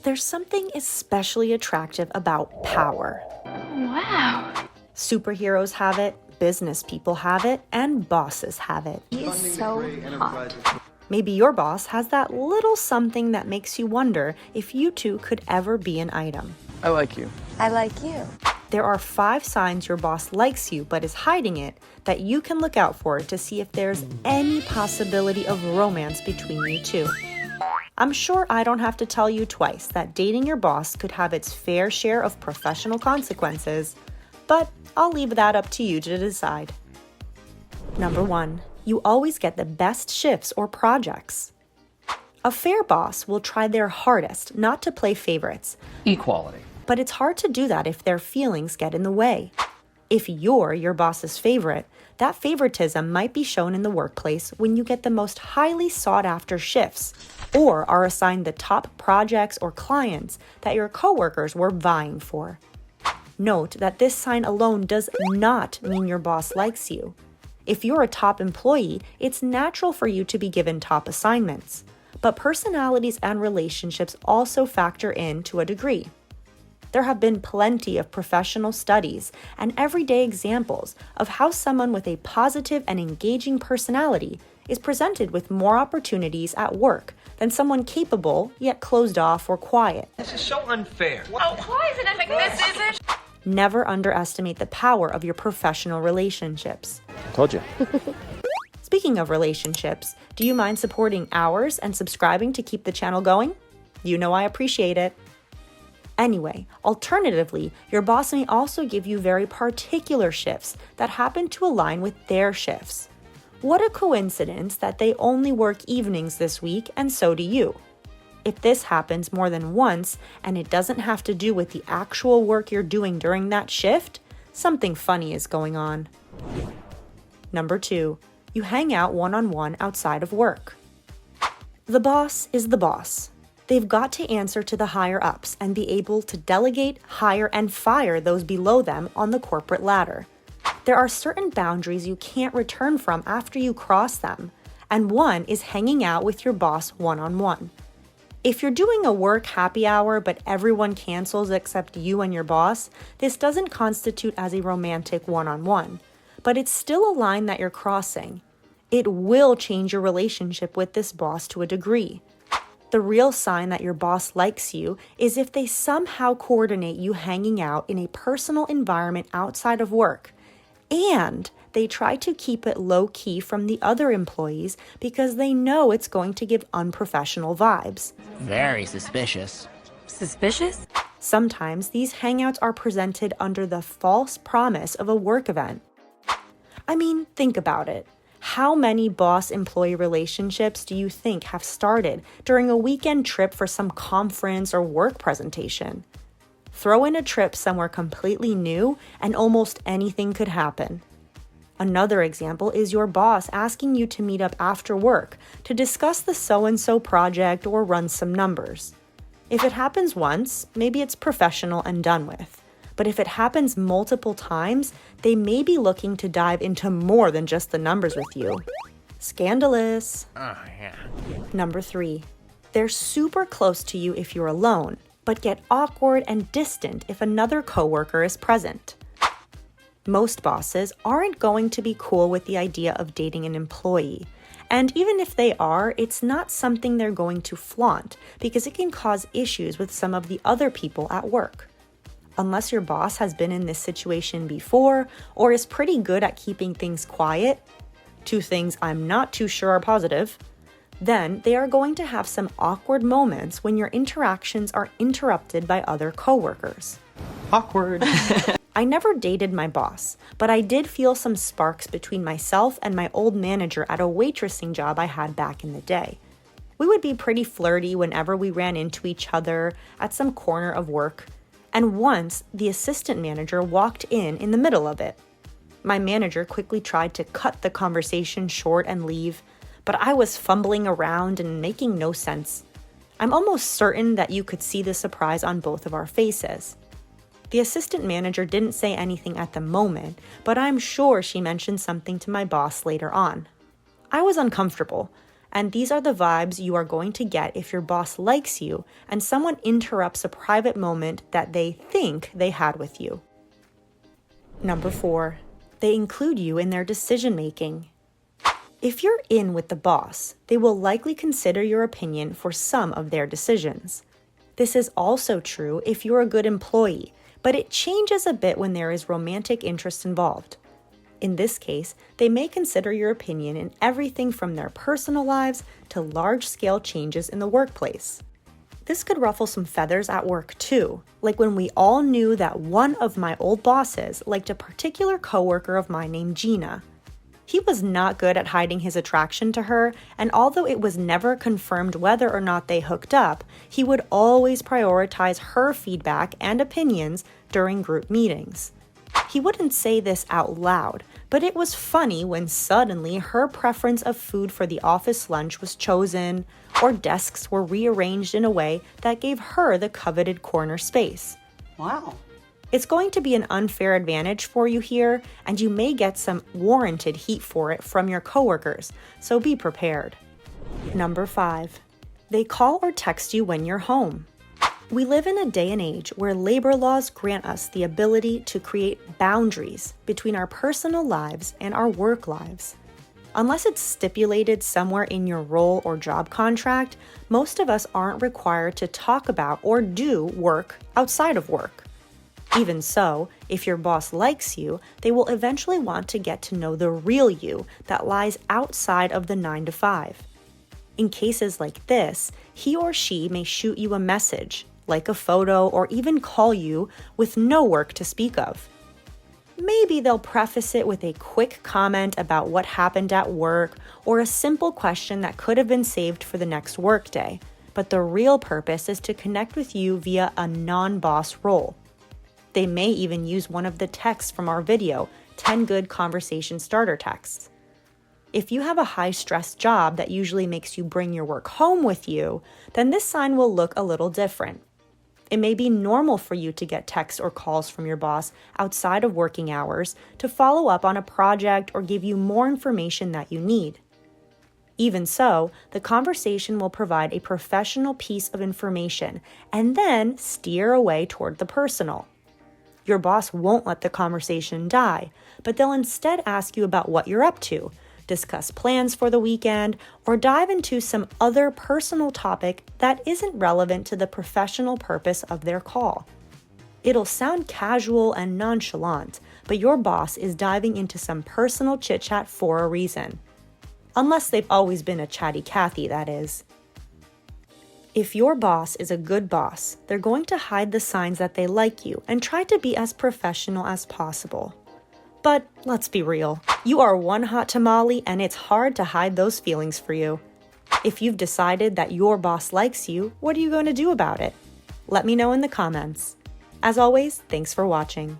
There's something especially attractive about power. Wow. Superheroes have it, business people have it, and bosses have it. He is so hot. Maybe your boss has that little something that makes you wonder if you two could ever be an item. I like you. I like you. There are 5 signs your boss likes you but is hiding it that you can look out for to see if there's any possibility of romance between you two. I'm sure I don't have to tell you twice that dating your boss could have its fair share of professional consequences, but I'll leave that up to you to decide. Number 1, you always get the best shifts or projects. A fair boss will try their hardest not to play favorites. Equality. But it's hard to do that if their feelings get in the way. If you're your boss's favorite, that favoritism might be shown in the workplace when you get the most highly sought-after shifts, or are assigned the top projects or clients that your coworkers were vying for. Note that this sign alone does not mean your boss likes you. If you're a top employee, it's natural for you to be given top assignments, but personalities and relationships also factor in to a degree. There have been plenty of professional studies and everyday examples of how someone with a positive and engaging personality is presented with more opportunities at work than someone capable yet closed off or quiet. This is so unfair. Why is it like this, is it? Never underestimate the power of your professional relationships. Told you. Speaking of relationships, do you mind supporting ours and subscribing to keep the channel going? You know I appreciate it. Anyway, alternatively, your boss may also give you very particular shifts that happen to align with their shifts. What a coincidence that they only work evenings this week and so do you. If this happens more than once and it doesn't have to do with the actual work you're doing during that shift, something funny is going on. Number 2, you hang out one-on-one outside of work. The boss is the boss. They've got to answer to the higher-ups and be able to delegate, hire, and fire those below them on the corporate ladder. There are certain boundaries you can't return from after you cross them, and one is hanging out with your boss one-on-one. If you're doing a work happy hour but everyone cancels except you and your boss, this doesn't constitute as a romantic one-on-one, but it's still a line that you're crossing. It will change your relationship with this boss to a degree. The real sign that your boss likes you is if they somehow coordinate you hanging out in a personal environment outside of work, and they try to keep it low-key from the other employees because they know it's going to give unprofessional vibes. Very suspicious. Suspicious? Sometimes these hangouts are presented under the false promise of a work event. I mean, think about it. How many boss-employee relationships do you think have started during a weekend trip for some conference or work presentation? Throw in a trip somewhere completely new and almost anything could happen. Another example is your boss asking you to meet up after work to discuss the so-and-so project or run some numbers. If it happens once, maybe it's professional and done with. But if it happens multiple times, they may be looking to dive into more than just the numbers with you. Scandalous. Oh, yeah. Number 3, they're super close to you if you're alone, but get awkward and distant if another coworker is present. Most bosses aren't going to be cool with the idea of dating an employee. And even if they are, it's not something they're going to flaunt because it can cause issues with some of the other people at work. Unless your boss has been in this situation before or is pretty good at keeping things quiet, 2 things I'm not too sure are positive, then they are going to have some awkward moments when your interactions are interrupted by other coworkers. Awkward. I never dated my boss, but I did feel some sparks between myself and my old manager at a waitressing job I had back in the day. We would be pretty flirty whenever we ran into each other at some corner of work, and once the assistant manager walked in the middle of it. My manager quickly tried to cut the conversation short and leave, but I was fumbling around and making no sense. I'm almost certain that you could see the surprise on both of our faces. The assistant manager didn't say anything at the moment, but I'm sure she mentioned something to my boss later on. I was uncomfortable, And these are the vibes you are going to get if your boss likes you and someone interrupts a private moment that they think they had with you. Number 4, they include you in their decision making. If you're in with the boss, they will likely consider your opinion for some of their decisions. This is also true if you're a good employee, but it changes a bit when there is romantic interest involved. In this case, they may consider your opinion in everything from their personal lives to large-scale changes in the workplace. This could ruffle some feathers at work too, like when we all knew that one of my old bosses liked a particular coworker of mine named Gina. He was not good at hiding his attraction to her, and although it was never confirmed whether or not they hooked up, he would always prioritize her feedback and opinions during group meetings. He wouldn't say this out loud, but it was funny when suddenly her preference of food for the office lunch was chosen, or desks were rearranged in a way that gave her the coveted corner space. Wow. It's going to be an unfair advantage for you here, and you may get some warranted heat for it from your coworkers, so be prepared. Number 5, they call or text you when you're home. We live in a day and age where labor laws grant us the ability to create boundaries between our personal lives and our work lives. Unless it's stipulated somewhere in your role or job contract, most of us aren't required to talk about or do work outside of work. Even so, if your boss likes you, they will eventually want to get to know the real you that lies outside of the 9 to 5. In cases like this, he or she may shoot you a message, like a photo, or even call you with no work to speak of. Maybe they'll preface it with a quick comment about what happened at work or a simple question that could have been saved for the next workday, but the real purpose is to connect with you via a non-boss role. They may even use one of the texts from our video, 10 Good Conversation Starter Texts. If you have a high-stress job that usually makes you bring your work home with you, then this sign will look a little different. It may be normal for you to get texts or calls from your boss outside of working hours to follow up on a project or give you more information that you need. Even so, the conversation will provide a professional piece of information and then steer away toward the personal. Your boss won't let the conversation die, but they'll instead ask you about what you're up to, discuss plans for the weekend, or dive into some other personal topic that isn't relevant to the professional purpose of their call. It'll sound casual and nonchalant, but your boss is diving into some personal chit-chat for a reason. Unless they've always been a chatty Cathy, that is. If your boss is a good boss, they're going to hide the signs that they like you and try to be as professional as possible. But let's be real, you are one hot tamale and it's hard to hide those feelings for you. If you've decided that your boss likes you, what are you going to do about it? Let me know in the comments. As always, thanks for watching.